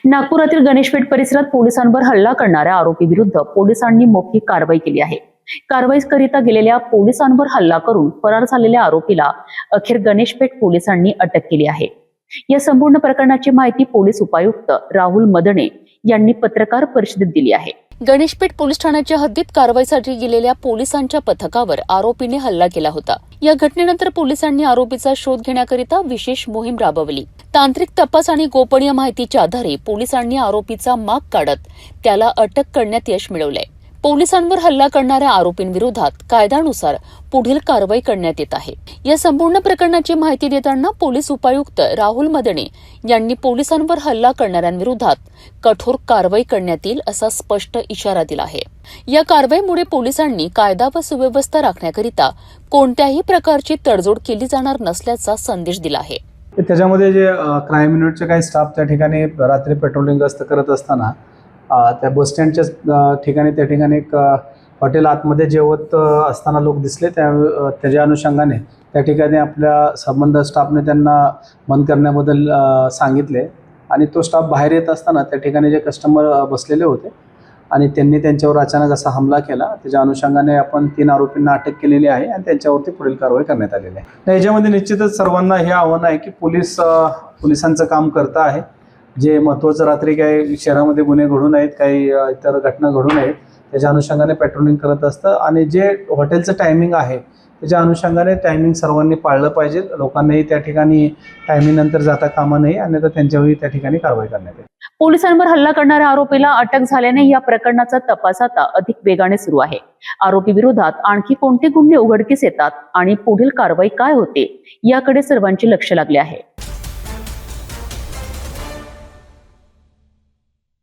नागपुरातील गणेशपेठ परिसरात पोलिसांवर हल्ला करणाऱ्या आरोपी विरुद्ध पोलिसांनी मोठी कारवाई केली आहे। कारवाईकरिता गेलेल्या पोलिसांवर हल्ला करून फरार झालेल्या आरोपीला अखेर गणेशपेठ पोलिसांनी अटक केली आहे। या संपूर्ण प्रकरणाची माहिती पोलीस उपायुक्त राहुल मदने यांनी पत्रकार परिषदेत दिली आहे। गणेशपेठ पोलीस ठाण्याच्या हद्दीत कारवाईसाठी गेलेल्या पोलिसांच्या पथकावर आरोपीने हल्ला केला होता। या घटनेनंतर पोलिसांनी आरोपीचा शोध घेण्याकरिता विशेष मोहीम राबवली। तांत्रिक तपास आणि गोपनीय माहितीच्या आधारे पोलिसांनी आरोपीचा माग काढत त्याला अटक करण्यात यश मिळवले। पोलिसांवर हल्ला करणाऱ्या आरोपींविरोधात कायद्यानुसार पुढील कारवाई करण्यात येत आहे। या संपूर्ण प्रकरणाची माहिती देताना पोलीस उपायुक्त राहुल मदने यांनी पोलिसांवर हल्ला करणाऱ्यांविरोधात कठोर कारवाई करण्यात येईल असा स्पष्ट इशारा दिला आहे। या कारवाईमुळे पोलिसांनी कायदा व सुव्यवस्था राखण्याकरिता कोणत्याही प्रकारची तडजोड केली जाणार नसल्याचा संदेश दिला आहे। त्याच्यामध्ये जे क्राईम युनिटचे काही स्टाफ त्या ठिकाणी रात्री पेट्रोलिंग गस्त करत असताना त्या बस स्टँडच्या ठिकाणी त्या ठिकाणी एक हॉटेल आतमध्ये जेवत असताना लोक दिसले। त्याच्या अनुषंगाने त्या ठिकाणी आपल्या संबंध स्टाफने त्यांना बंद करण्याबद्दल सांगितले आणि तो स्टाफ बाहेर येत असताना त्या ठिकाणी जे कस्टमर बसलेले होते आणि त्यांनी त्यांच्यावर अचानक असा हमला केला। त्याच्या अनुषंगाने आपण 3 आरोपींना अटक केलेली आहे आणि त्यांच्यावरती पुढील कारवाई करण्यात आलेली आहे। याच्यामध्ये निश्चितच सर्वांना हे आव्हान आहे की पोलिसांचं काम करता आहे। जे महत्त्वाचं रात्री काही शहरामध्ये गुन्हे घडून आहेत, काही इतर घटना घडून आहेत, त्याच्या अनुषंगाने पेट्रोलिंग करत असतं आणि जे हॉटेलचं टायमिंग आहे त्याच्या अनुषंगाने टायमिंग सर्वांनी पाळलं पाहिजे। लोकांनाही त्या ठिकाणी टायमिंग नंतर जाता कामा नये आणि त्यांच्यावरही त्या ठिकाणी कारवाई करण्यात येईल। पोलिसांवर हल्ला करणाऱ्या आरोपीला अटक झाल्याने या प्रकरणाचा तपास आता अधिक वेगाने सुरू आहे। आरोपी विरोधात आणखी कोणते गुन्हे उघडकीस येतात आणि पुढील कारवाई काय होते याकडे सर्वांचे लक्ष लागले आहे।